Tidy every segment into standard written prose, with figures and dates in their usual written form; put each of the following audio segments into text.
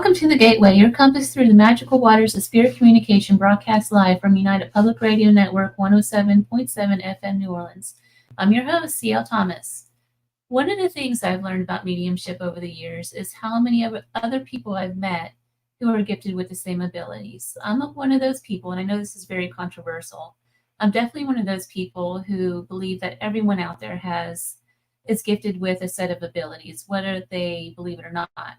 Welcome to The Gateway, your compass through the magical waters of spirit communication, broadcast live from United Public Radio Network 107.7 FM New Orleans. I'm your host, C.L. Thomas. One of the things I've learned about mediumship over the years is how many other people I've met who are gifted with the same abilities. I'm one of those people, and I know this is very controversial. I'm definitely one of those people who believe that everyone out there is gifted with a set of abilities, whether they believe it or not.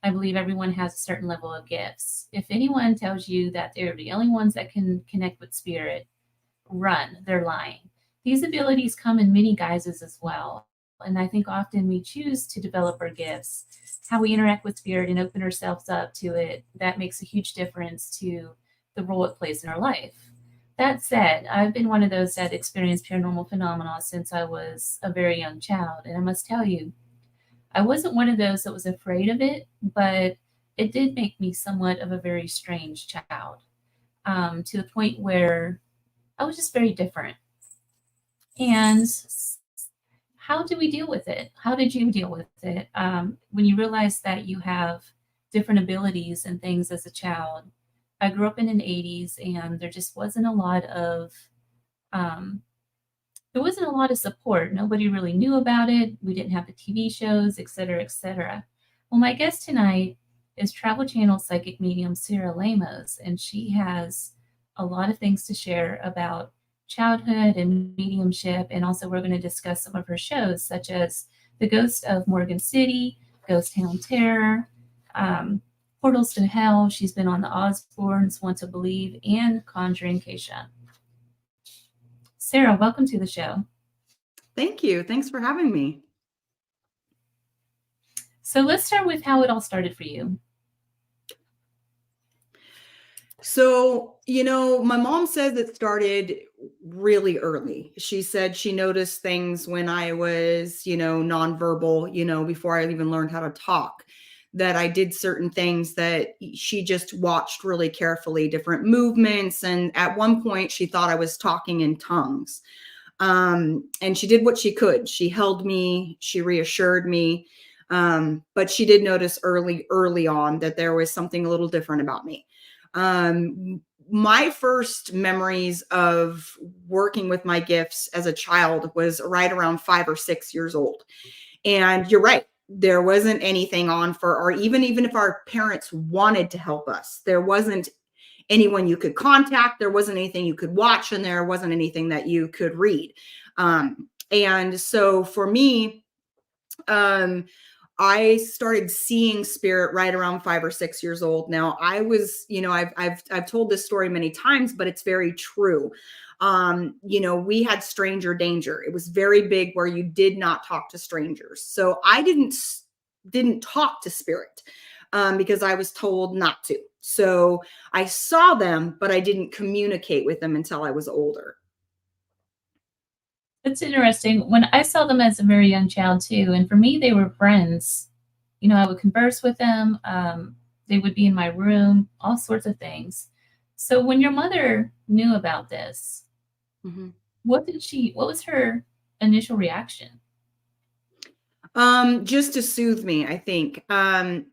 I believe everyone has a certain level of gifts. If anyone tells you that they're the only ones that can connect with spirit, run, they're lying. These abilities come in many guises as well. And I think often we choose to develop our gifts, how we interact with spirit and open ourselves up to it. That makes a huge difference to the role it plays in our life. That said, I've been one of those that experienced paranormal phenomena since I was a very young child. And I must tell you, I wasn't one of those that was afraid of it, but it did make me somewhat of a very strange child, to the point where I was just very different. And how do we deal with it? How did you deal with it when you realize that you have different abilities and things as a child? I grew up in the 80s, and there just wasn't a lot of support. Nobody really knew about it. We didn't have the TV shows, et cetera, et cetera. Well, my guest tonight is Travel Channel psychic medium Sarah Lemos, and she has a lot of things to share about childhood and mediumship. And also we're going to discuss some of her shows, such as The Ghost of Morgan City, Ghost Town Terror, Portals to Hell. She's been on the Osbournes, Want to Believe, and Conjuring Kesha. Sarah, welcome to the show. Thank you. Thanks for having me. So let's start with how it all started for you. So, my mom says it started really early. She said she noticed things when I was, nonverbal, before I even learned how to talk, that I did certain things that she just watched really carefully, different movements. And at one point she thought I was talking in tongues. And she did what she could. She held me, she reassured me. But she did notice early on that there was something a little different about me. My first memories of working with my gifts as a child was right around 5 or 6 years old. And you're right. There wasn't anything on or even if our parents wanted to help us, there wasn't anyone you could contact. There wasn't anything you could watch, and there wasn't anything that you could read. And so for me, I started seeing spirit right around 5 or 6 years old. Now I was, I've told this story many times, but it's very true. We had stranger danger. It was very big where you did not talk to strangers. So I didn't talk to spirit, because I was told not to. So I saw them, but I didn't communicate with them until I was older. It's interesting. When I saw them as a very young child too, and for me, they were friends. I would converse with them. They would be in my room, all sorts of things. So when your mother knew about this, mm-hmm. What was her initial reaction? Just to soothe me, I think. My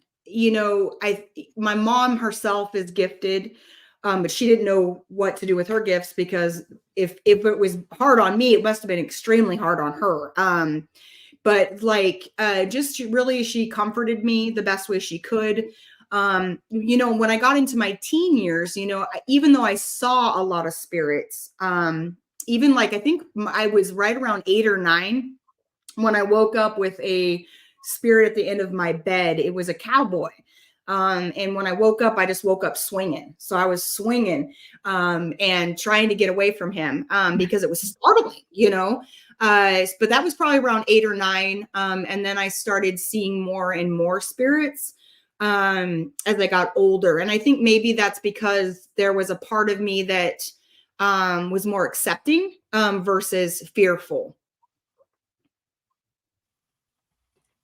mom herself is gifted, but she didn't know what to do with her gifts, because if it was hard on me, it must have been extremely hard on her. But she comforted me the best way she could. When I got into my teen years, even though I saw a lot of spirits, even I think I was right around 8 or 9 when I woke up with a spirit at the end of my bed. It was a cowboy. And when I woke up, I just woke up swinging. So I was swinging, and trying to get away from him, because it was startling, but that was probably around 8 or 9. And then I started seeing more and more spirits, as I got older. And I think maybe that's because there was a part of me that, was more accepting, versus fearful.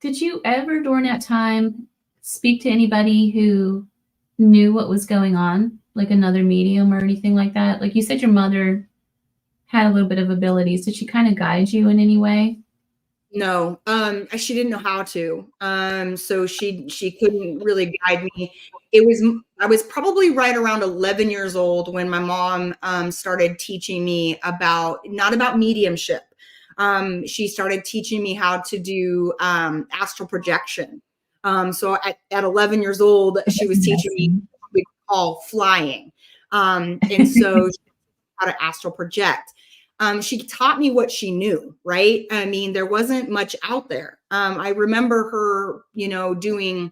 Did you ever during that time speak to anybody who knew what was going on, like another medium or anything like that? Like you said, your mother had a little bit of abilities. Did she kind of guide you in any way? No, she didn't know how to. So she couldn't really guide me. I was probably right around 11 years old when my mom started teaching me about, not about mediumship. She started teaching me how to do astral projection. So at 11 years old, she was teaching me Interesting. what we call flying. And so how to astral project. She taught me what she knew, right? I mean, there wasn't much out there. I remember her, doing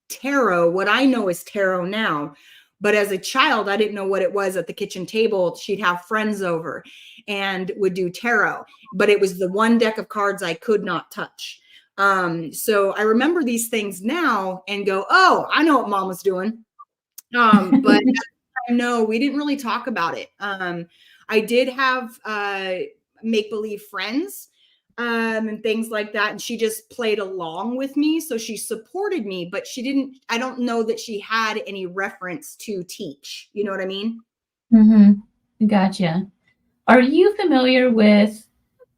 tarot, what I know is tarot now. But as a child, I didn't know what it was. At the kitchen table, she'd have friends over and would do tarot, but it was the one deck of cards I could not touch. So I remember these things now and go, oh, I know what mom was doing. But no, we didn't really talk about it. I did have make-believe friends and things like that. And she just played along with me. So she supported me, but I don't know that she had any reference to teach. You know what I mean? Gotcha. Are you familiar with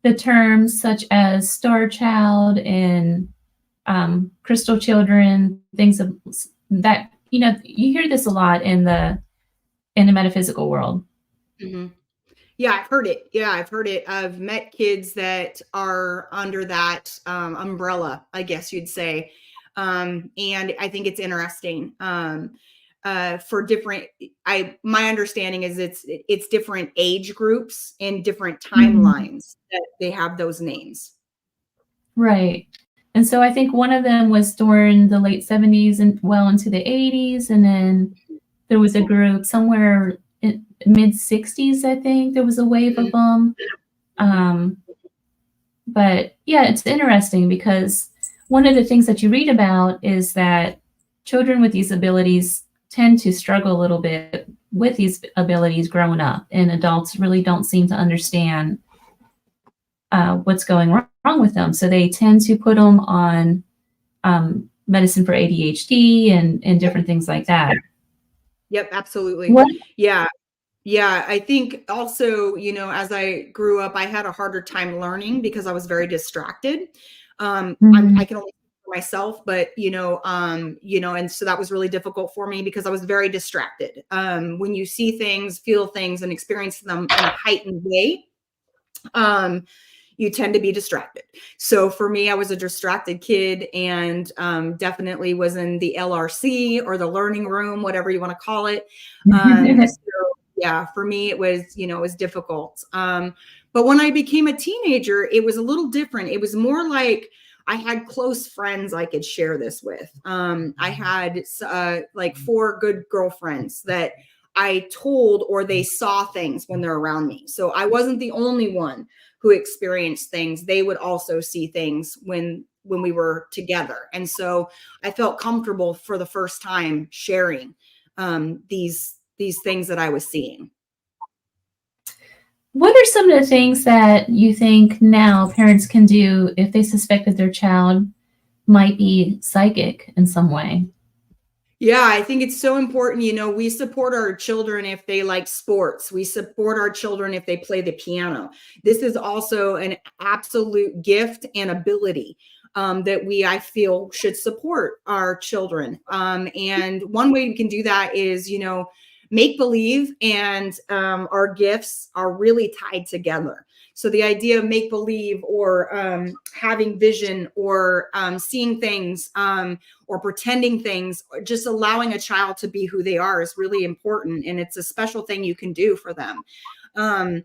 the terms such as star child and crystal children, things of that? You hear this a lot in the metaphysical world. Mm-hmm. Yeah, I've heard it. Yeah, I've heard it. I've met kids that are under that umbrella, I guess you'd say. And I think it's interesting. For different, my understanding is it's different age groups and different timelines that they have those names. Right. And so I think one of them was during the late 70s and well into the 80s. And then there was a group somewhere in mid 60s, I think there was a wave of them. But yeah, it's interesting because one of the things that you read about is that children with these abilities tend to struggle a little bit with these abilities growing up, and adults really don't seem to understand what's going wrong with them. So they tend to put them on medicine for ADHD and different things like that. Yep, absolutely. What? Yeah. Yeah, I think also, as I grew up, I had a harder time learning because I was very distracted. I can only speak for myself, but and so that was really difficult for me because I was very distracted. When you see things, feel things, and experience them in a heightened way, you tend to be distracted. So for me, I was a distracted kid and definitely was in the LRC or the learning room, whatever you want to call it. So yeah, for me, it was difficult. But when I became a teenager, it was a little different. It was more like I had close friends I could share this with. I had like 4 good girlfriends that I told, or they saw things when they're around me. So I wasn't the only one who experienced things. They would also see things when we were together. And so I felt comfortable for the first time sharing these things that I was seeing. What are some of the things that you think now parents can do if they suspect that their child might be psychic in some way? Yeah, I think it's so important. We support our children if they like sports. We support our children if they play the piano. This is also an absolute gift and ability that I feel, should support our children. And one way we can do that is, make believe and our gifts are really tied together. So the idea of make believe or having vision or seeing things or pretending things, or just allowing a child to be who they are is really important. And it's a special thing you can do for them. Both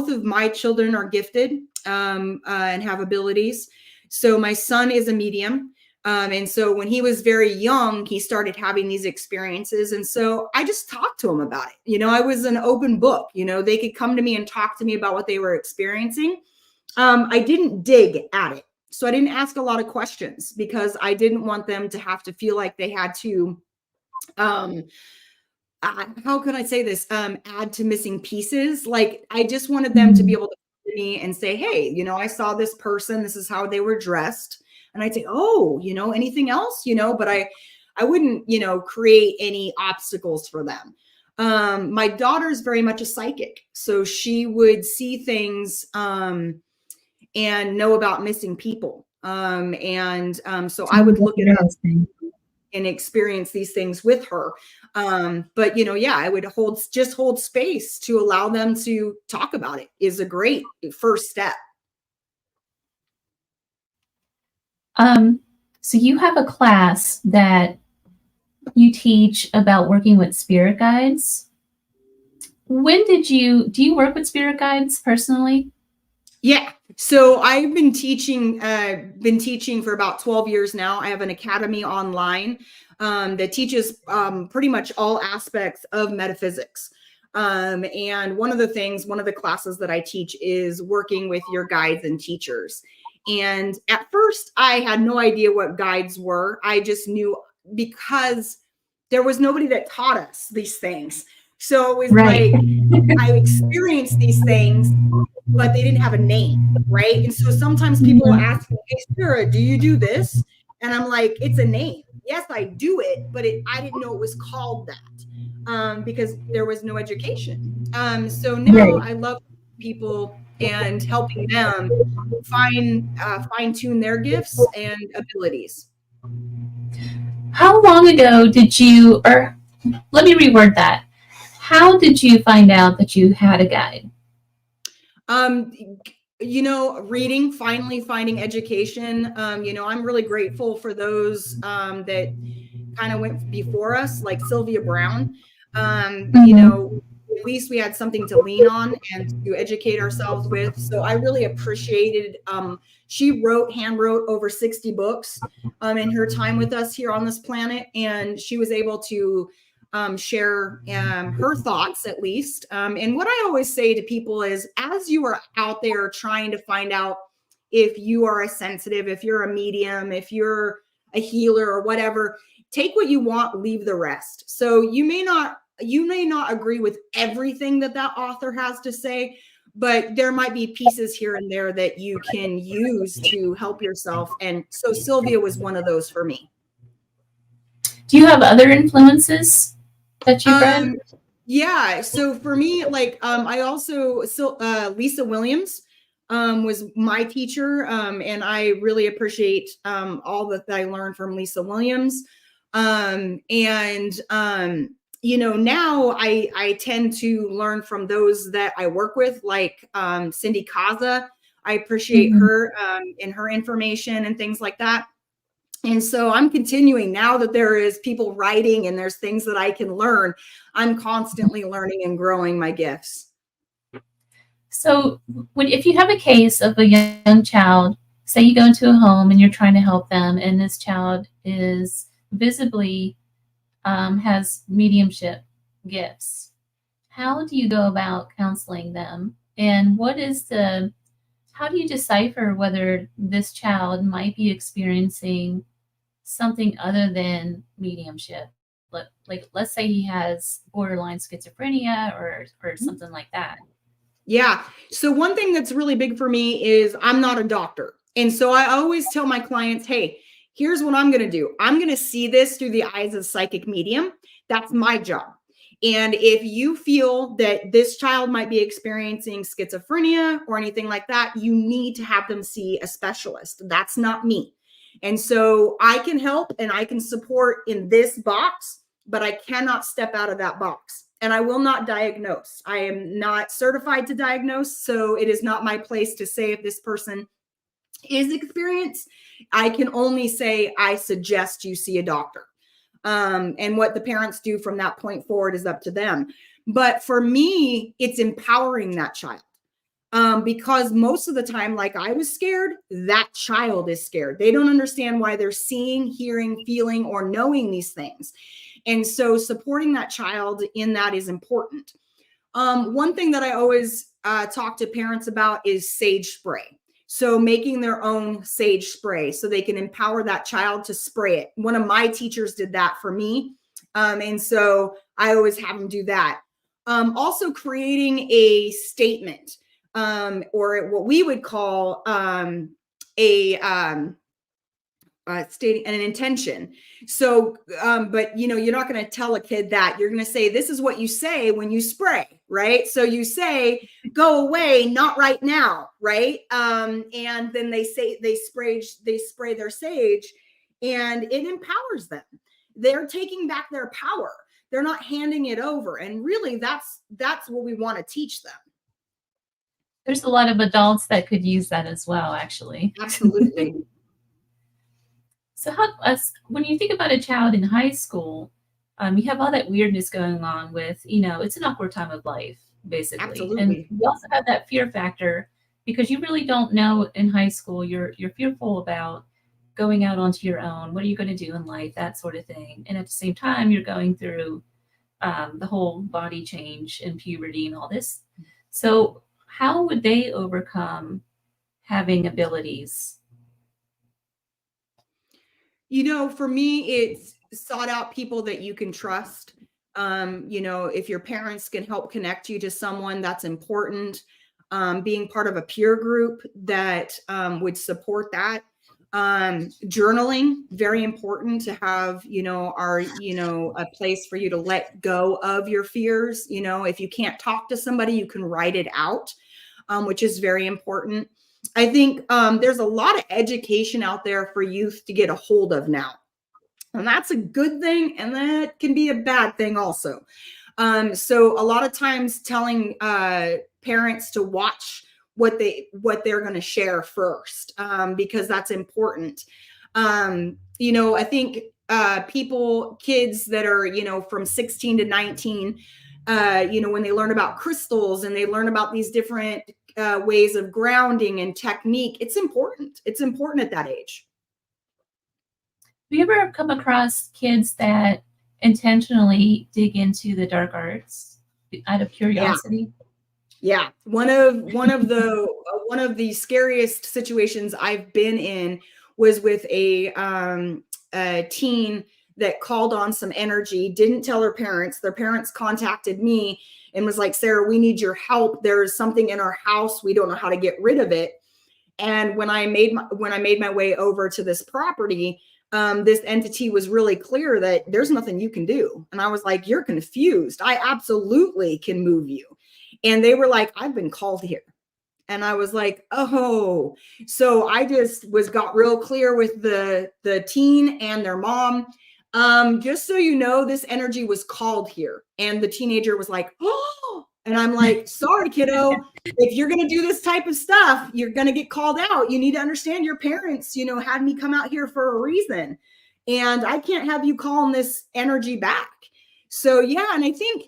of my children are gifted and have abilities. So my son is a medium. And so when he was very young, he started having these experiences. And so I just talked to him about it. I was an open book. They could come to me and talk to me about what they were experiencing. I didn't dig at it. So I didn't ask a lot of questions because I didn't want them to have to feel like they had to, how can I say this? Add to missing pieces. Like, I just wanted them to be able to come to me and say, hey, I saw this person, this is how they were dressed. And I'd say, oh, anything else, but I wouldn't, create any obstacles for them. My daughter's very much a psychic. So she would see things, and know about missing people. So I would look it up and experience these things with her. But yeah, I would hold space to allow them to talk about it is a great first step. So you have a class that you teach about working with spirit guides. Do you work with spirit guides personally? Yeah. So I've been teaching for about 12 years now. I have an academy online that teaches pretty much all aspects of metaphysics. And one of the classes that I teach is working with your guides and teachers. And at first I had no idea what guides were. I just knew because there was nobody that taught us these things. So it was Right. like I experienced these things, but they didn't have a name, right? And so sometimes people ask me, "Hey, Sarah, do you do this?" And I'm like, "It's a name. Yes, I do it, but I didn't know it was called that because there was no education." So now I love people and helping them fine tune their gifts and abilities. How long ago or let me reword that. How did you find out that you had a guide? Reading, finally finding education. I'm really grateful for those that kind of went before us, like Sylvia Brown. At least we had something to lean on and to educate ourselves with. So I really appreciated, she hand wrote over 60 books in her time with us here on this planet. And she was able to share her thoughts at least. And what I always say to people is, as you are out there trying to find out if you are a sensitive, if you're a medium, if you're a healer or whatever, take what you want, leave the rest. So you may not agree with everything that author has to say, but there might be pieces here and there that you can use to help yourself. And so Sylvia was one of those for me. Do you have other influences that you've read? Yeah. So for me, I also, Lisa Williams was my teacher. And I really appreciate all that I learned from Lisa Williams. Now I tend to learn from those that I work with, like Cindy Kaza. I appreciate her and her information and things like that. And so I'm continuing now that there is people writing and there's things that I can learn. I'm constantly learning and growing my gifts. So if you have a case of a young child, say you go into a home and you're trying to help them, and this child is visibly has mediumship gifts, how do you go about counseling them? And how do you decipher whether this child might be experiencing something other than mediumship? Like let's say he has borderline schizophrenia or something like that. Yeah. So one thing that's really big for me is I'm not a doctor. And so I always tell my clients, hey, here's what I'm going to do. I'm going to see this through the eyes of psychic medium. That's my job. And if you feel that this child might be experiencing schizophrenia or anything like that, you need to have them see a specialist. That's not me. And so I can help and I can support in this box, but I cannot step out of that box. And I will not diagnose. I am not certified to diagnose. So it is not my place to say if this person is experienced. I can only say, I suggest you see a doctor. And what the parents do from that point forward is up to them. But for me, it's empowering that child. Because most of the time, like I was scared, that child is scared. They don't understand why they're seeing, hearing, feeling, or knowing these things. And so supporting that child in that is important. One thing that I always talk to parents about is sage spray. So making their own sage spray so they can empower that child to spray it. One of my teachers did that for me. And so I always have them do that. Also creating a statement or what we would call stating an intention. So, but you're not going to tell a kid that. You're going to say, this is what you say when you spray, right? So you say, go away, not right now, right? And then they spray their sage, and it empowers them. They're taking back their power. They're not handing it over. And really, that's what we want to teach them. There's a lot of adults that could use that as well, actually. Absolutely. So when you think about a child in high school, you have all that weirdness going on with, it's an awkward time of life, basically. Absolutely. And you also have that fear factor because you really don't know in high school. You're fearful about going out onto your own. What are you going to do in life? That sort of thing. And at the same time, you're going through the whole body change and puberty and all this. So how would they overcome having abilities? For me, it's sought out people that you can trust. If your parents can help connect you to someone, that's important. Being part of a peer group that would support that. Journaling, very important to have, a place for you to let go of your fears. If you can't talk to somebody, you can write it out, which is very important. I think there's a lot of education out there for youth to get a hold of now. And that's a good thing. And that can be a bad thing also. So a lot of times telling parents to watch what they're going to share first, because that's important. I think kids that are, from 16 to 19, when they learn about crystals and they learn about these different ways of grounding and technique, it's important. It's important at that age. Have you ever come across kids that intentionally dig into the dark arts out of curiosity? Yeah. One of the scariest situations I've been in was with a teen that called on some energy, didn't tell her parents. Their parents contacted me and was like, Sarah, we need your help. There's something in our house. We don't know how to get rid of it. And when I made my way over to this property, this entity was really clear that there's nothing you can do. And I was like, you're confused. I absolutely can move you. And they were like, I've been called here. And I was like, oh. So I just got real clear with the teen and their mom. Just so you know, this energy was called here. And the teenager was like, oh. And I'm like, sorry, kiddo, if you're going to do this type of stuff, you're going to get called out. You need to understand your parents, had me come out here for a reason. And I can't have you calling this energy back. So, yeah. And I think,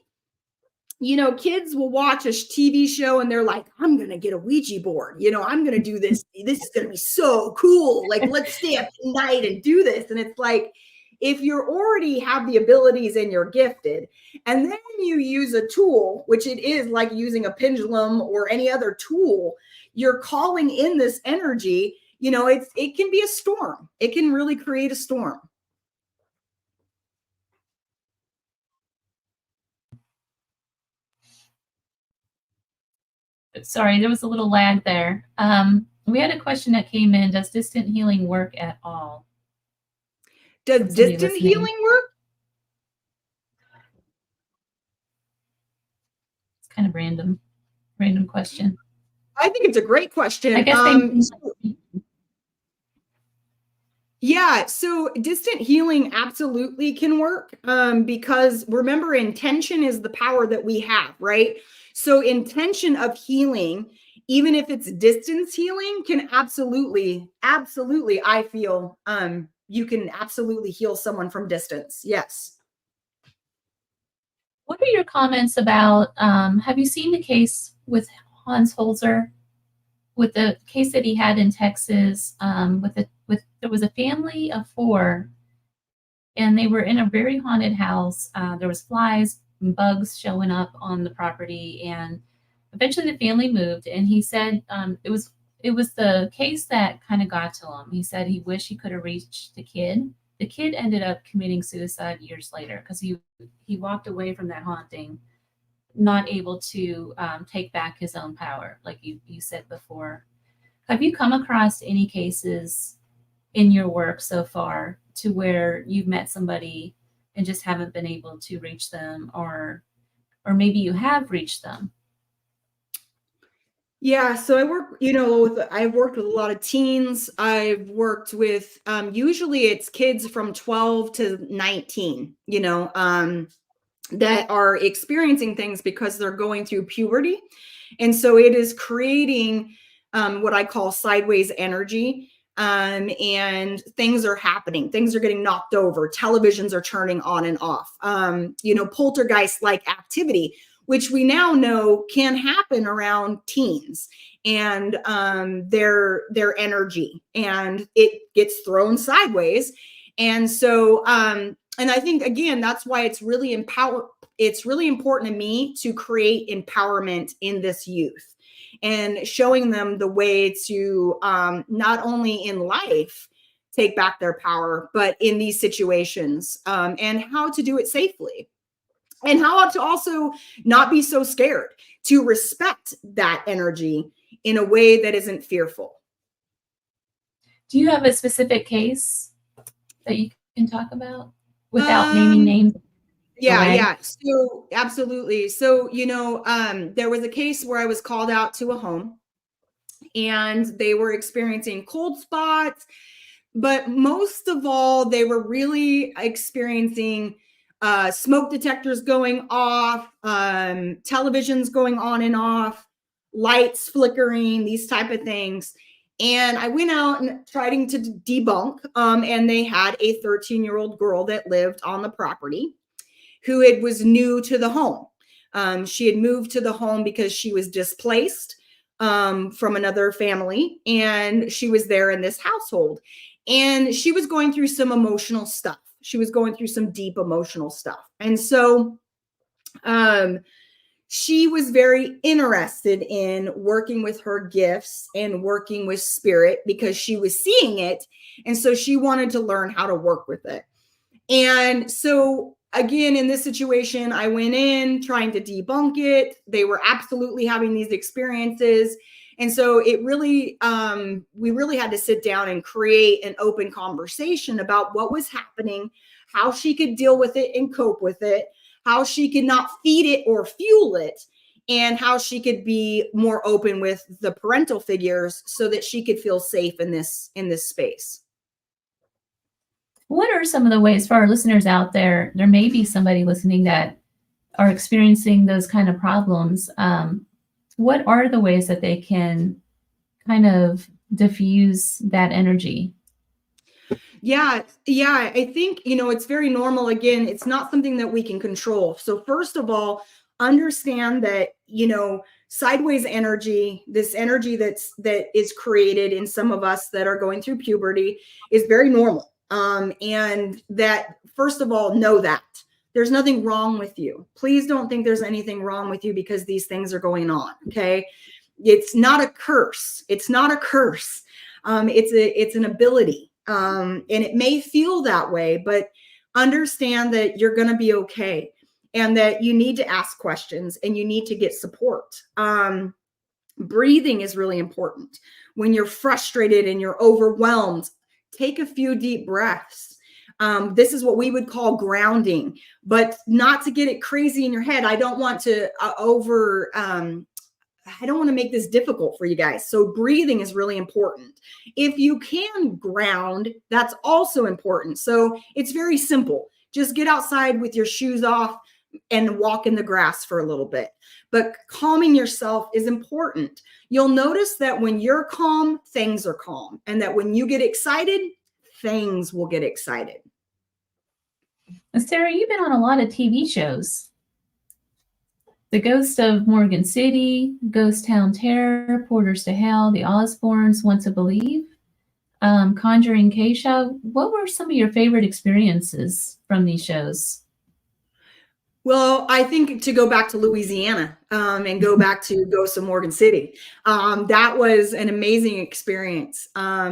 kids will watch a TV show and they're like, I'm going to get a Ouija board. I'm going to do this. This is going to be so cool. Like, let's stay up tonight and do this. And it's like, if you already have the abilities and you're gifted, and then you use a tool, which it is like using a pendulum or any other tool, you're calling in this energy, it can be a storm. It can really create a storm. Sorry, there was a little lag there. We had a question that came in. Does distant healing work at all? Does distant healing work? It's kind of random question. I think it's a great question. I guess yeah, so distant healing absolutely can work, because remember, intention is the power that we have, right? So intention of healing, even if it's distance healing, can absolutely, I feel, you can absolutely heal someone from distance. Yes. What are your comments about, have you seen the case with Hans Holzer, with the case that he had in Texas, there was a family of 4, and they were in a very haunted house. There was flies and bugs showing up on the property, and eventually the family moved. And he said it was the case that kind of got to him. He said he wished he could have reached the kid. The kid ended up committing suicide years later because he walked away from that haunting, not able to take back his own power, like you said before. Have you come across any cases in your work so far to where you've met somebody and just haven't been able to reach them, or maybe you have reached them? Yeah, so I've worked with a lot of teens. I've worked with usually it's kids from 12 to 19, that are experiencing things because they're going through puberty. And so it is creating what I call sideways energy. And things are happening, things are getting knocked over, televisions are turning on and off, poltergeist like activity, which we now know can happen around teens and their energy, and it gets thrown sideways. And so and I think, again, that's why it's really important to me to create empowerment in this youth and showing them the way to not only in life take back their power, but in these situations, and how to do it safely, and how to also not be so scared, to respect that energy in a way that isn't fearful. Do you have a specific case that you can talk about without naming names? Yeah. So absolutely. So, there was a case where I was called out to a home and they were experiencing cold spots, but most of all, they were really experiencing smoke detectors going off, televisions going on and off, lights flickering, these type of things. And I went out and trying to debunk, and they had a 13-year-old girl that lived on the property who was new to the home. She had moved to the home because she was displaced from another family, and she was there in this household. And she was going through some emotional stuff. She was going through some deep emotional stuff. And so she was very interested in working with her gifts and working with spirit because she was seeing it. And so she wanted to learn how to work with it. And so, again, in this situation, I went in trying to debunk it. They were absolutely having these experiences. And so it really, we really had to sit down and create an open conversation about what was happening, how she could deal with it and cope with it, how she could not feed it or fuel it, and how she could be more open with the parental figures so that she could feel safe in this space. What are some of the ways for our listeners out there? There may be somebody listening that are experiencing those kind of problems. What are the ways that they can kind of diffuse that energy? Yeah, I think, it's very normal. Again, it's not something that we can control. So first of all, understand that, sideways energy, this energy that is created in some of us that are going through puberty, is very normal. And that, first of all, know that there's nothing wrong with you. Please don't think there's anything wrong with you because these things are going on. Okay. It's not a curse. It's not a curse. It's an ability. And it may feel that way, but understand that you're going to be okay and that you need to ask questions and you need to get support. Breathing is really important. When you're frustrated and you're overwhelmed, take a few deep breaths. This is what we would call grounding, but not to get it crazy in your head. I don't want to I don't want to make this difficult for you guys. So breathing is really important. If you can ground, that's also important. So it's very simple. Just get outside with your shoes off and walk in the grass for a little bit. But calming yourself is important. You'll notice that when you're calm, things are calm. And that when you get excited, things will get excited. Sarah, you've been on a lot of TV shows. The Ghost of Morgan City, Ghost Town Terror, Porters to Hell, The Osbournes, Want to Believe, Conjuring, Kesha. What were some of your favorite experiences from these shows? Well, I think to go back to Louisiana and go back to Ghost of Morgan City, that was an amazing experience.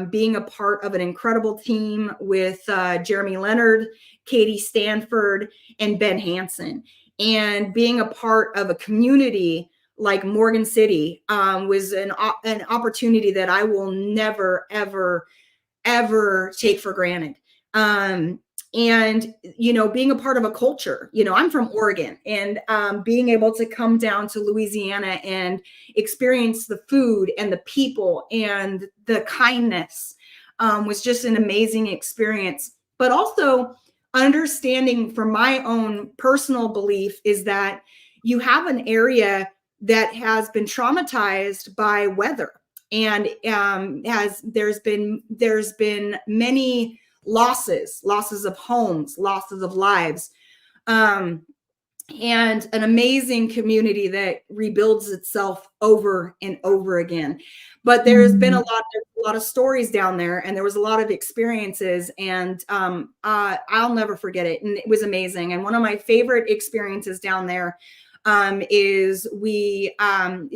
Being a part of an incredible team with Jeremy Leonard, Katie Stanford, and Ben Hansen. And being a part of a community like Morgan City was an opportunity that I will never, ever, ever take for granted. and, you know, being a part of a culture. You know, I'm from Oregon, and being able to come down to Louisiana and experience the food and the people and the kindness was just an amazing experience. But also understanding from my own personal belief is that you have an area that has been traumatized by weather, and there's been many losses of homes, losses of lives, um, and an amazing community that rebuilds itself over and over again. But there's been a lot of stories down there, and there was a lot of experiences, and I'll never forget it. And it was amazing. And one of my favorite experiences down there is we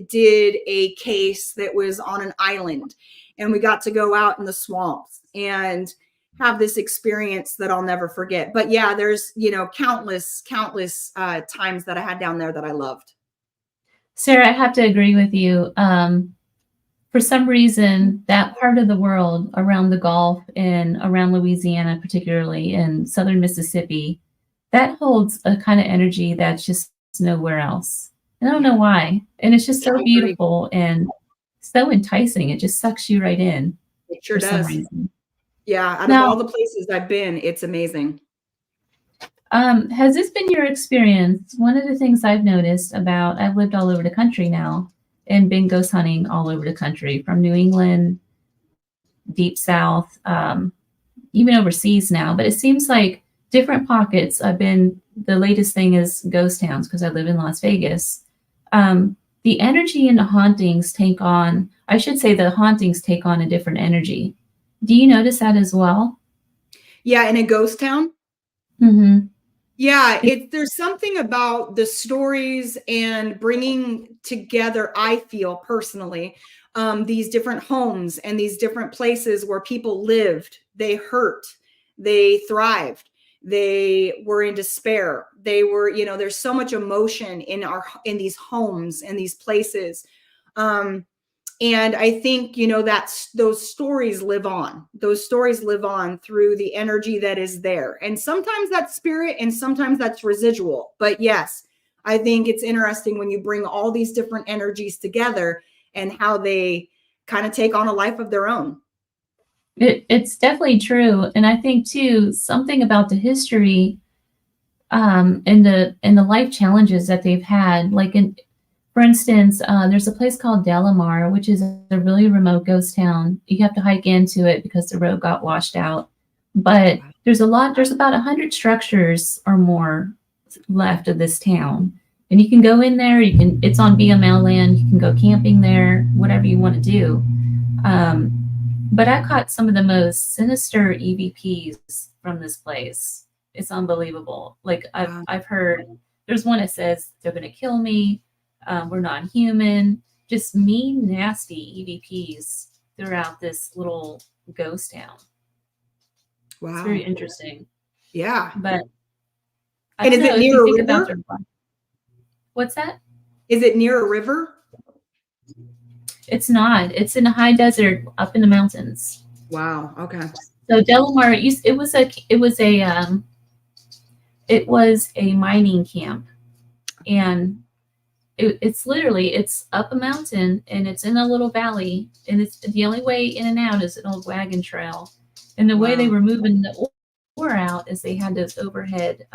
did a case that was on an island, and we got to go out in the swamps and have this experience that I'll never forget. But yeah, there's, you know, countless times that I had down there that I loved. Sarah, I have to agree with you. For some reason, that part of the world around the Gulf and around Louisiana, particularly in southern Mississippi, that holds a kind of energy that's just nowhere else. I don't know why. And it's just so beautiful and so enticing. It just sucks you right in. It sure for some does. reason. Yeah, out of all the places I've been, it's amazing. Has this been your experience? One of the things I've noticed about, I've lived all over the country now and been ghost hunting all over the country, from New England, deep south, even overseas now. But it seems like different pockets. The latest thing is ghost towns, because I live in Las Vegas. The energy in the hauntings take on, I should say the hauntings take on a different energy. Do you notice that as well? Yeah, in a ghost town? Mm-hmm. Yeah, there's something about the stories and bringing together, I feel personally, these different homes and these different places where people lived, they hurt, they thrived, they were in despair. They were, you know, there's so much emotion in these homes and these places. And I think, you know, those stories live on. Those stories live on through the energy that is there. And sometimes that's spirit and sometimes that's residual. But yes, I think it's interesting when you bring all these different energies together and how they kind of take on a life of their own. It's definitely true. And I think too, something about the history and the life challenges that they've had, like for instance, there's a place called Delamar, which is a really remote ghost town. You have to hike into it because the road got washed out. But there's about 100 structures or more left of this town. And you can go in there, it's on BML land, you can go camping there, whatever you want to do. But I caught some of the most sinister EVPs from this place. It's unbelievable. Like I've heard, there's one that says they're going to kill me. We're not human. Just mean, nasty EVPs throughout this little ghost town. Wow. It's very interesting. Yeah. But and is it near a river? What's that? Is it near a river? It's not. It's in a high desert up in the mountains. Wow. Okay. So Delamar, it was a mining camp, and it's up a mountain, and it's in a little valley, and it's the only way in and out is an old wagon trail. And the way they were moving the ore out is they had those overhead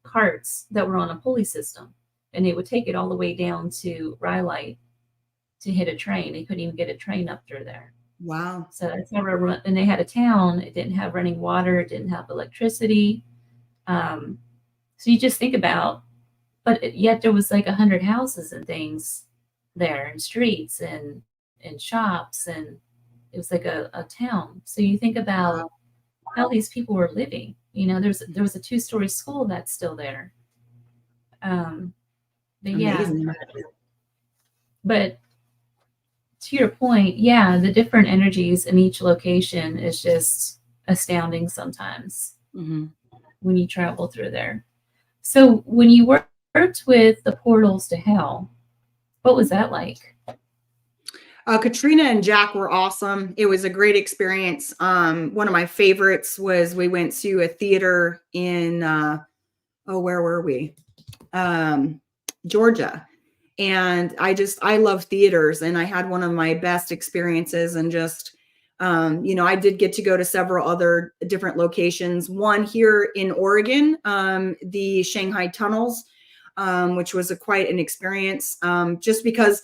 carts that were on a pulley system, and they would take it all the way down to Rhyolite to hit a train. They couldn't even get a train up through there. Wow. So it's never and they had a town. It didn't have running water. It didn't have electricity. So you just think about, but yet there was like 100 houses and things there, and streets and shops, and it was like a town. So you think about how these people were living. You know, there was a 2-story school that's still there. But amazing. yeah, but to your point, yeah, the different energies in each location is just astounding sometimes when you travel through there. So when you worked with the portals to hell, what was that like? Katrina and Jack were awesome. It was a great experience. One of my favorites was we went to a theater in, where were we? Georgia. And I love theaters, and I had one of my best experiences. And just, I did get to go to several other different locations. One here in Oregon, the Shanghai tunnels, which was quite an experience. Just because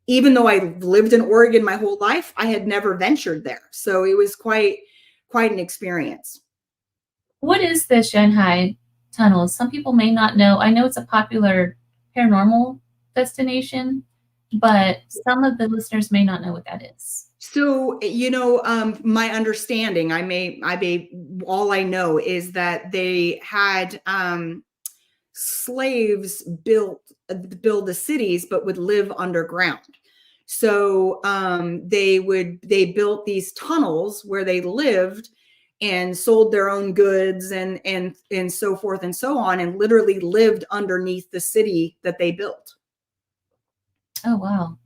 even though I lived in Oregon my whole life, I had never ventured there. So it was quite an experience. What is the Shanghai tunnels? Some people may not know. I know it's a popular paranormal destination, but some of the listeners may not know what that is. So, my understanding, all I know is that they had slaves build the cities, but would live underground. So they built these tunnels where they lived and sold their own goods and so forth and so on, and literally lived underneath the city that they built. Oh, wow.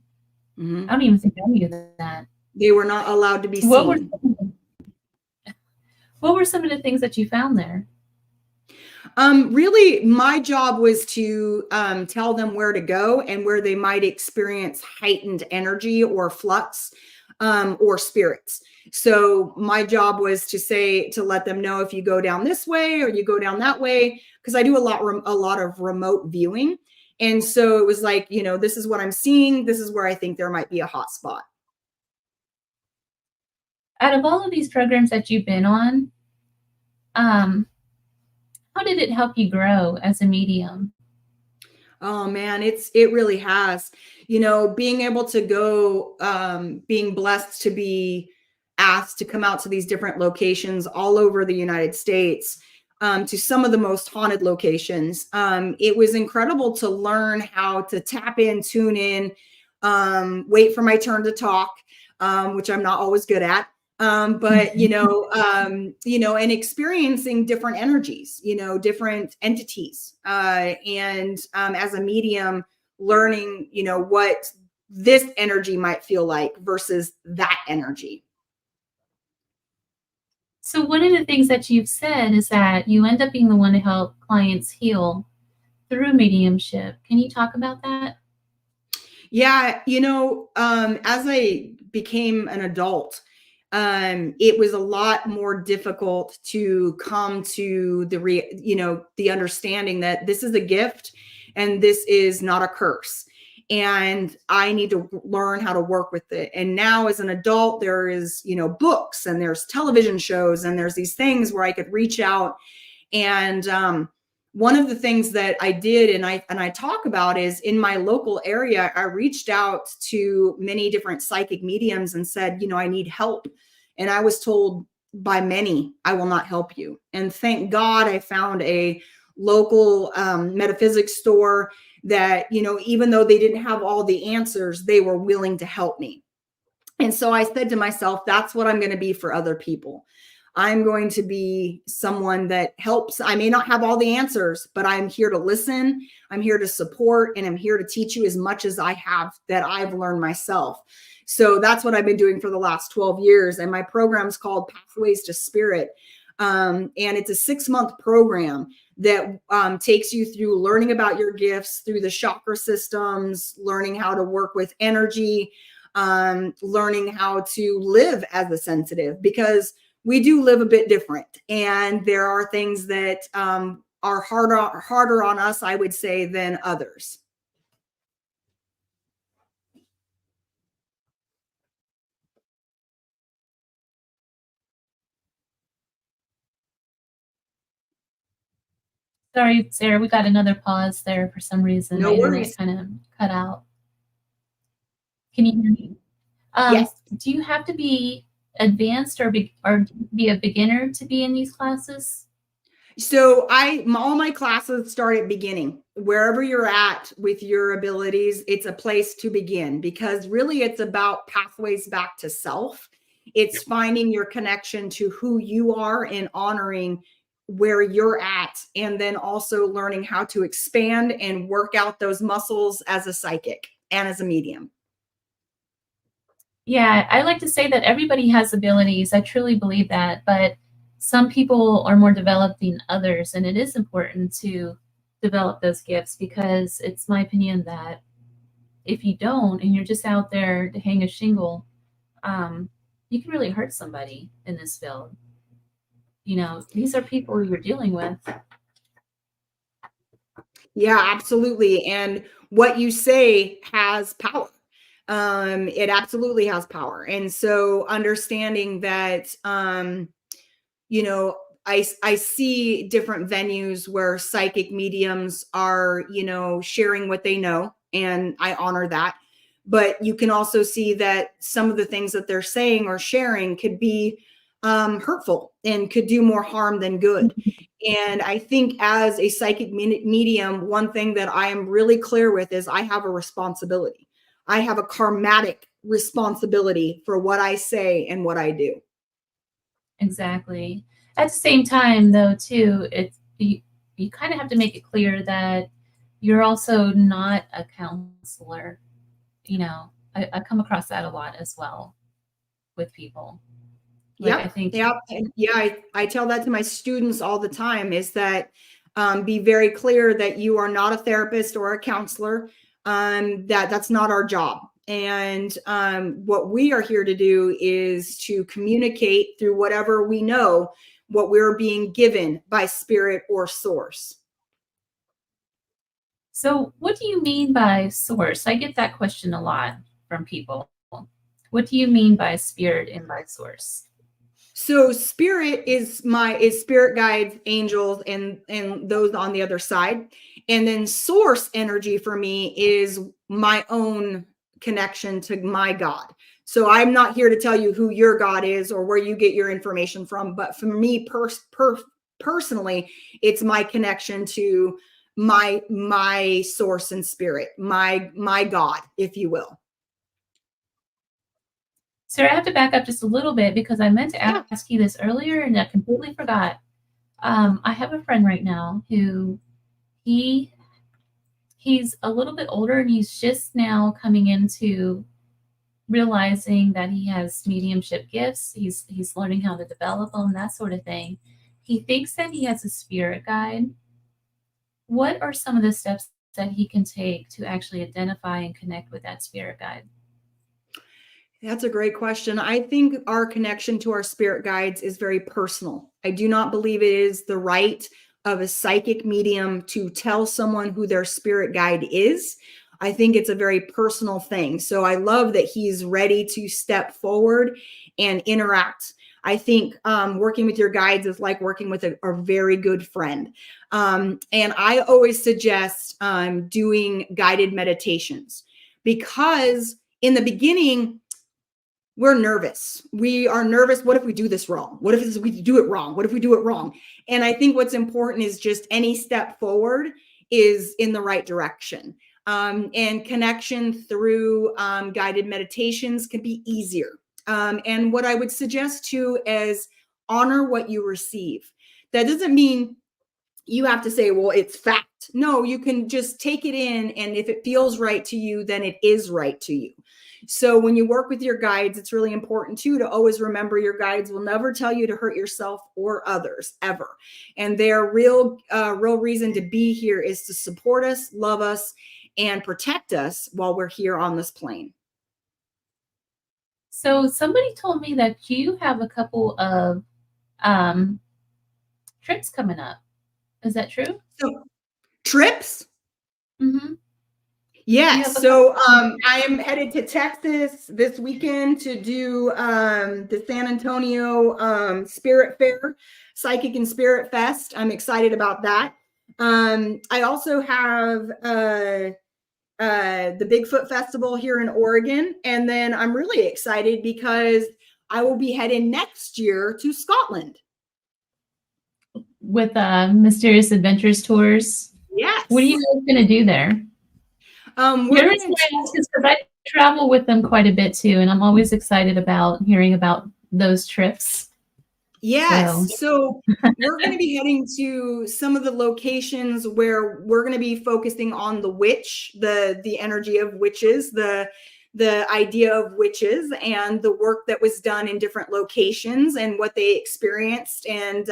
Mm-hmm. I don't even think I knew that. They were not allowed to be seen. What were some of the things that you found there? Really, my job was to tell them where to go and where they might experience heightened energy or flux or spirits. So my job was to let them know if you go down this way or you go down that way, because I do a lot of remote viewing. And so it was like, this is what I'm seeing. This is where I think there might be a hot spot. Out of all of these programs that you've been on, how did it help you grow as a medium? Oh man, it really has. Being able to go, being blessed to be asked to come out to these different locations all over the United States, to some of the most haunted locations. It was incredible to learn how to tap in, tune in, wait for my turn to talk, which I'm not always good at. But and experiencing different energies, different entities, and as a medium, learning, what this energy might feel like versus that energy. So one of the things that you've said is that you end up being the one to help clients heal through mediumship. Can you talk about that? Yeah, as I became an adult, it was a lot more difficult to come to the understanding that this is a gift and this is not a curse. And I need to learn how to work with it. And now as an adult, there is, books and there's television shows and there's these things where I could reach out. And one of the things that I did and I talk about is in my local area, I reached out to many different psychic mediums and said, I need help. And I was told by many, I will not help you. And thank God I found a local metaphysics store that, even though they didn't have all the answers, they were willing to help me. And so I said to myself, that's what I'm going to be for other people. I'm going to be someone that helps. I may not have all the answers, but I'm here to listen. I'm here to support, and I'm here to teach you as much as I have that I've learned myself. So that's what I've been doing for the last 12 years. And my program is called Pathways to Spirit. And it's a 6-month program that takes you through learning about your gifts, through the chakra systems, learning how to work with energy, learning how to live as a sensitive, because we do live a bit different. And there are things that are harder on us, I would say, than others. Sorry, Sarah, we got another pause there for some reason. No My worries. internet kind of cut out. Can you hear me? Yes. Do you have to be advanced or be a beginner to be in these classes? So all my classes start at beginning. Wherever you're at with your abilities, it's a place to begin, because really it's about pathways back to self. It's finding your connection to who you are and honoring where you're at, and then also learning how to expand and work out those muscles as a psychic and as a medium. Yeah, I like to say that everybody has abilities. I truly believe that, but some people are more developed than others, and it is important to develop those gifts because it's my opinion that if you don't and you're just out there to hang a shingle, you can really hurt somebody in this field. These are people you're dealing with. Yeah, absolutely. And what you say has power. It absolutely has power. And so understanding that, you know, I see different venues where psychic mediums are, sharing what they know, and I honor that. But you can also see that some of the things that they're saying or sharing could be hurtful and could do more harm than good. And I think as a psychic medium, one thing that I am really clear with is I have a responsibility. I have a karmatic responsibility for what I say and what I do. Exactly. At the same time, though, too, you kind of have to make it clear that you're also not a counselor. I come across that a lot as well with people. Like, I Yep. think, Yep. And yeah, I tell that to my students all the time is that be very clear that you are not a therapist or a counselor. That's not our job. And what we are here to do is to communicate through whatever we know, what we're being given by spirit or source. so what do you mean by source? I get that question a lot from people. What do you mean by spirit and by source? So spirit is spirit guides, angels, and those on the other side. And then source energy for me is my own connection to my God. So I'm not here to tell you who your God is or where you get your information from, but for me personally, it's my connection to my source and spirit, my God, if you will. Sarah, I have to back up just a little bit because I meant to Yeah. ask you this earlier and I completely forgot. I have a friend right now who he he's a little bit older and he's just now coming into realizing that he has mediumship gifts. He's learning how to develop them, that sort of thing. He thinks that he has a spirit guide. What are some of the steps that he can take to actually identify and connect with that spirit guide? That's a great question. I think our connection to our spirit guides is very personal. I do not believe it is the right of a psychic medium to tell someone who their spirit guide is. I think it's a very personal thing. So I love that he's ready to step forward and interact. I think working with your guides is like working with a very good friend. And I always suggest doing guided meditations because in the beginning, we're nervous. We are nervous. What if we do this wrong? What if we do it wrong? What if we do it wrong? And I think what's important is just any step forward is in the right direction. And connection through guided meditations can be easier. And what I would suggest too is honor what you receive. That doesn't mean you have to say, well, it's fact. No, you can just take it in. And if it feels right to you, then it is right to you. So when you work with your guides, it's really important too to always remember your guides will never tell you to hurt yourself or others ever. And their real reason to be here is to support us, love us, and protect us while we're here on this plane. So somebody told me that you have a couple of um, trips coming up. Is that true? So trips. Mm-hmm. You have Yes. a couple. So I am headed to Texas this weekend to do the San Antonio Spirit Fair, Psychic and Spirit Fest. I'm excited about that. I also have the Bigfoot Festival here in Oregon. And then I'm really excited because I will be heading next year to Scotland. With Mysterious Adventures tours. What are Yes. you guys going to do there? The We're reason going why I ask is because I travel with them quite a bit too, and I'm always excited about hearing about those trips. Yes. So we're going to be heading to some of the locations where we're going to be focusing on the witch, the energy of witches, the the idea of witches and the work that was done in different locations and what they experienced. And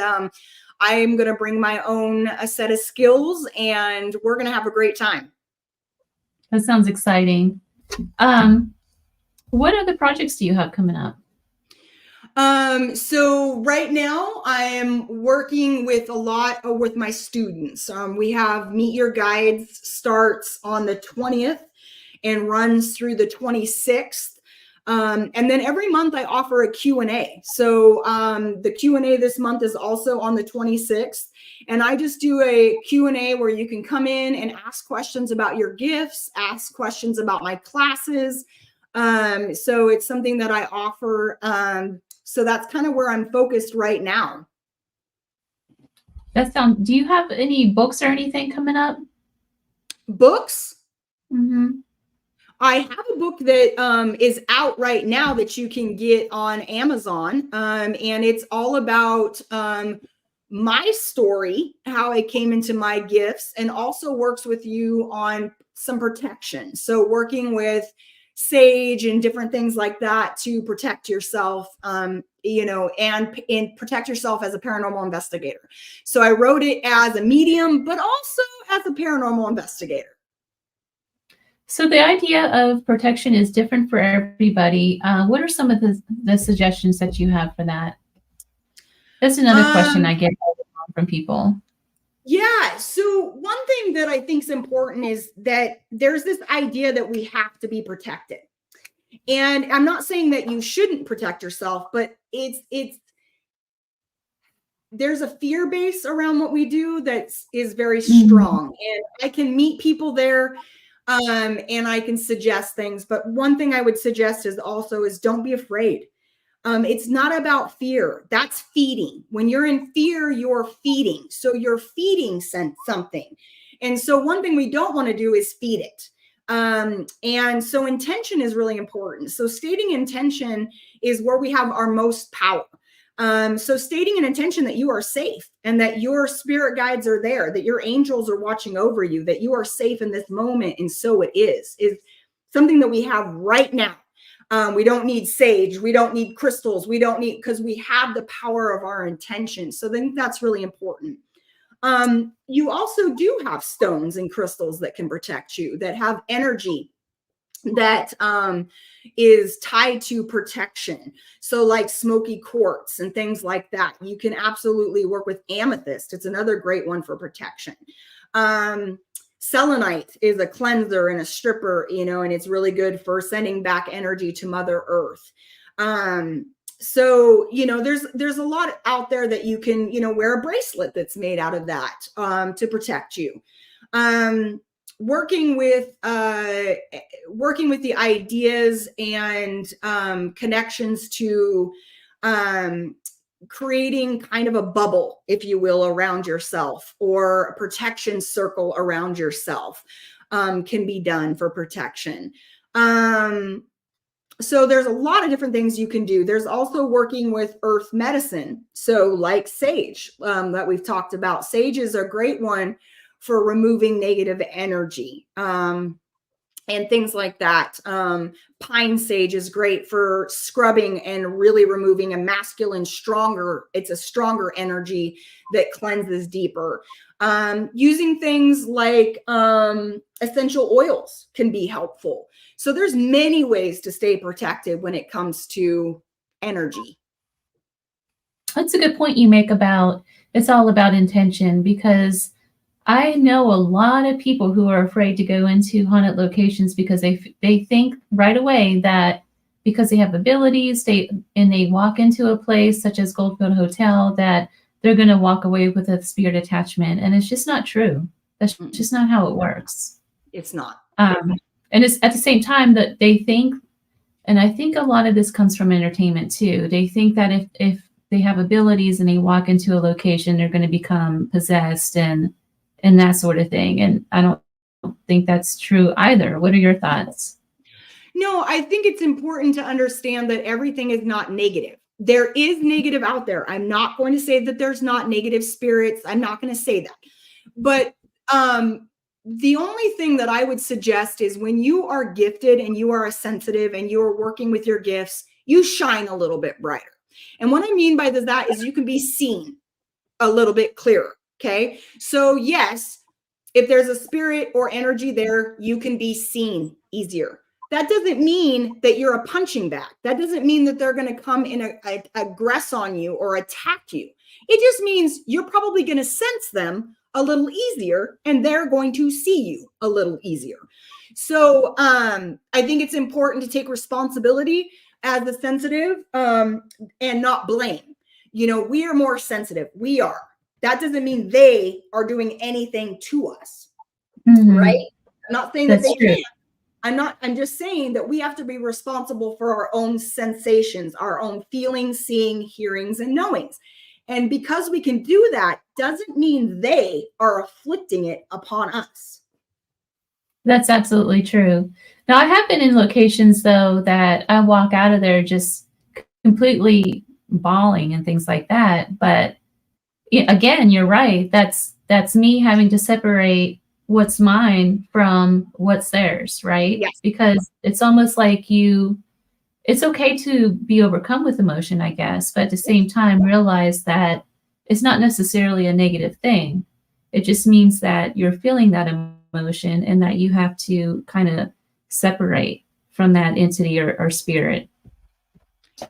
I'm going to bring my own a set of skills, and we're going to have a great time. That sounds exciting. What other projects do you have coming up? So right now I am working with a lot with my students. We have Meet Your Guides starts on the 20th and runs through the 26th. And then every month I offer a Q&A. So the Q&A this month is also on the 26th. And I just do a Q&A where you can come in and ask questions about your gifts, ask questions about my classes. So it's something that I offer. So that's kind of where I'm focused right now. Do you have any books or anything coming up? Books? Mm-hmm. I have a book that is out right now that you can get on Amazon. And it's all about my story, how I came into my gifts, and also works with you on some protection. So working with sage and different things like that to protect yourself, and protect yourself as a paranormal investigator. So I wrote it as a medium, but also as a paranormal investigator. So the idea of protection is different for everybody. What are some of the suggestions that you have for that? That's another question I get all the time from people. Yeah. So one thing that I think is important is that there's this idea that we have to be protected. And I'm not saying that you shouldn't protect yourself, but there's a fear base around what we do that is very strong. And I can meet people there, and I can suggest things. But one thing I would suggest is don't be afraid. It's not about fear. That's feeding. When you're in fear, you're feeding. So you're feeding something. And so one thing we don't want to do is feed it. And so intention is really important. So stating intention is where we have our most power. So stating an intention that you are safe and that your spirit guides are there, that your angels are watching over you, that you are safe in this moment. And so it is something that we have right now. We don't need sage. We don't need crystals. Because we have the power of our intention. So I think that's really important. You also do have stones and crystals that can protect you, that have energy that is tied to protection. So like smoky quartz and things like that. You can absolutely work with amethyst. It's another great one for protection. Selenite is a cleanser and a stripper, and it's really good for sending back energy to Mother Earth. So, there's a lot out there that you can, wear a bracelet that's made out of that to protect you. Working with the ideas and connections to creating kind of a bubble, if you will, around yourself, or a protection circle around yourself can be done for protection. So there's a lot of different things you can do. There's also working with earth medicine. So like sage that we've talked about. Sage is a great one for removing negative energy and things like that. Pine sage is great for scrubbing and really removing a masculine, it's a stronger energy that cleanses deeper. Using things like essential oils can be helpful. So there's many ways to stay protected when it comes to energy. That's a good point you make about it's all about intention, because I know a lot of people who are afraid to go into haunted locations because they think right away that because they have abilities, they walk into a place such as Goldfield Hotel, that they're going to walk away with a spirit attachment. And it's just not true. That's just not how it works. It's not. And it's at the same time that they think, and I think a lot of this comes from entertainment too. They think that if they have abilities and they walk into a location, they're going to become possessed and that sort of thing. And I don't think that's true either. What are your thoughts? No, I think it's important to understand that everything is not negative. There is negative out there. I'm not going to say that there's not negative spirits. I'm not going to say that. But the only thing that I would suggest is when you are gifted and you are a sensitive and you're working with your gifts, you shine a little bit brighter. And what I mean by that is you can be seen a little bit clearer. Okay. So yes, if there's a spirit or energy there, you can be seen easier. That doesn't mean that you're a punching bag. That doesn't mean that they're going to come and aggress on you or attack you. It just means you're probably going to sense them a little easier and they're going to see you a little easier. So I think it's important to take responsibility as a sensitive and not blame. You know, we are more sensitive. We are. That doesn't mean they are doing anything to us, right? I'm not saying that they can't. I'm just saying that we have to be responsible for our own sensations, our own feelings, seeing, hearings, and knowings. And because we can do that, doesn't mean they are afflicting it upon us. That's absolutely true. Now, I have been in locations, though, that I walk out of there just completely bawling and things like that. But again, you're right. That's me having to separate what's mine from what's theirs, right? Yes. Because it's almost like it's okay to be overcome with emotion, I guess, but at the same time, realize that it's not necessarily a negative thing. It just means that you're feeling that emotion and that you have to kind of separate from that entity or spirit.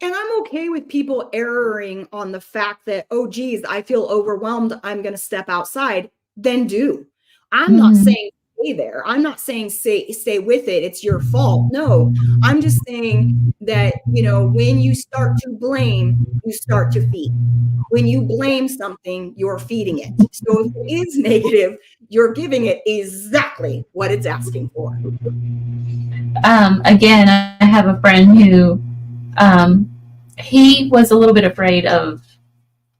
And I'm okay with people erring on the fact that, oh, geez, I feel overwhelmed. I'm going to step outside. Then do. I'm not saying stay there. I'm not saying stay with it. It's your fault. No, I'm just saying that, you know, when you start to blame, you start to feed. When you blame something, you're feeding it. So if it is negative, you're giving it exactly what it's asking for. Again, I have a friend who he was a little bit afraid of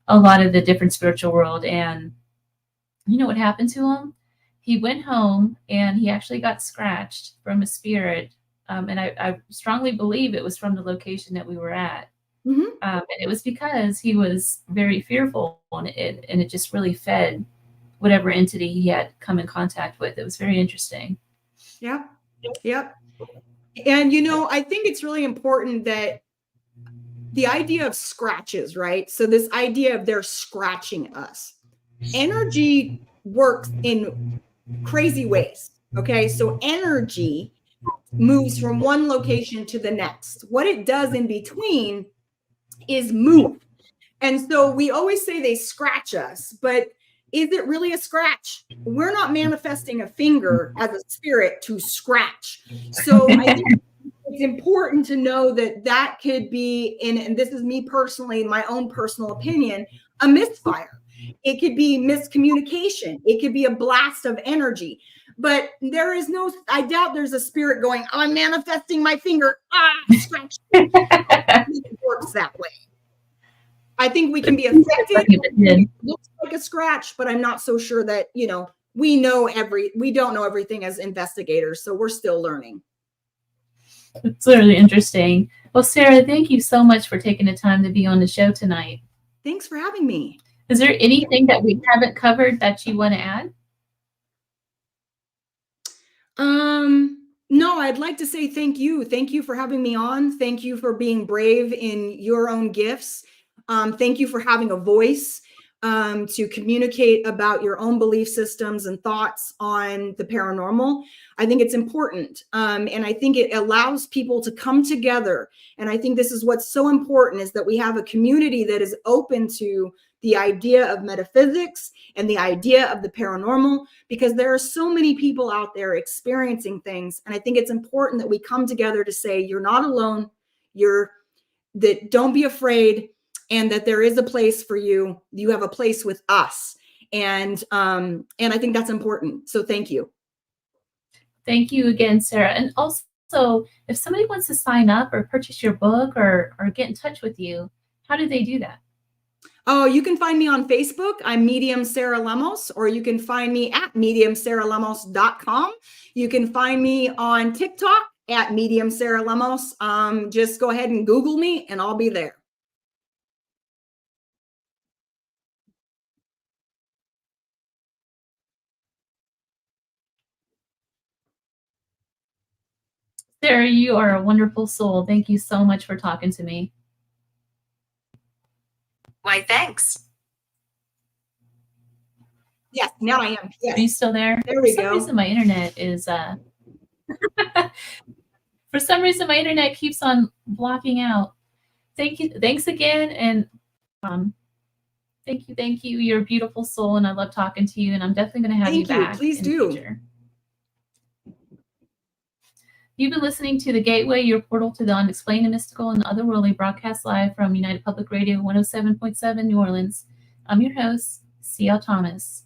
a lot of the different spiritual world, and you know what happened to him? He went home and he actually got scratched from a spirit, and I strongly believe it was from the location that we were at. And it was because he was very fearful, and it just really fed whatever entity he had come in contact with. It was very interesting. Yeah. Yep. And, you know, I think it's really important that the idea of scratches, right? So this idea of they're scratching us. Energy works in crazy ways. Okay. So energy moves from one location to the next. What it does in between is move. And so we always say they scratch us, but is it really a scratch? We're not manifesting a finger as a spirit to scratch. So I think it's important to know that that could be, and this is me personally, my own personal opinion, a misfire. It could be miscommunication. It could be a blast of energy. But there is no, I doubt there's a spirit going, I'm manifesting my finger. Scratch. It works that way. I think we can be affected. It looks like a scratch, but I'm not so sure that, you know, we don't know everything as investigators. So we're still learning. It's really interesting. Well, Sarah, thank you so much for taking the time to be on the show tonight. Thanks for having me. Is there anything that we haven't covered that you want to add? No, I'd like to say thank you. Thank you for having me on. Thank you for being brave in your own gifts. Thank you for having a voice to communicate about your own belief systems and thoughts on the paranormal. I think it's important. And I think it allows people to come together. And I think this is what's so important, is that we have a community that is open to the idea of metaphysics and the idea of the paranormal, because there are so many people out there experiencing things. And I think it's important that we come together to say, you're not alone. Don't be afraid, and that there is a place for you. You have a place with us. And I think that's important. So thank you. Thank you again, Sarah. And also, if somebody wants to sign up or purchase your book or get in touch with you, how do they do that? Oh, you can find me on Facebook. I'm Medium Sarah Lemos, or you can find me at mediumsarahlemos.com. You can find me on TikTok at Medium Sarah Lemos. Just go ahead and Google me and I'll be there. Sarah, you are a wonderful soul. Thank you so much for talking to me. Why, thanks. Yes, now I am. Yes. Are you still there? There we For some go. reason, my internet is for some reason my internet keeps on blocking out. Thank you. Thanks again, and thank you. You're a beautiful soul, and I love talking to you. And I'm definitely going to have you back. Please in do. The future. You've been listening to The Gateway, your portal to the unexplained and mystical and otherworldly, broadcast live from United Public Radio 107.7 New Orleans. I'm your host, C.L. Thomas.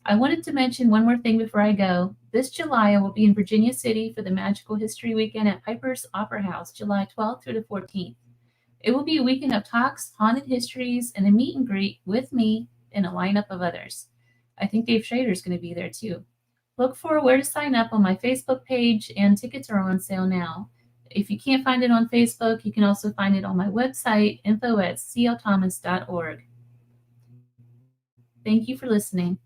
I wanted to mention one more thing before I go. This July, I will be in Virginia City for the Magical History Weekend at Piper's Opera House, July 12th through the 14th. It will be a weekend of talks, haunted histories, and a meet and greet with me and a lineup of others. I think Dave Schrader is going to be there too. Look for where to sign up on my Facebook page, and tickets are on sale now. If you can't find it on Facebook, you can also find it on my website, info@clthomas.org. Thank you for listening.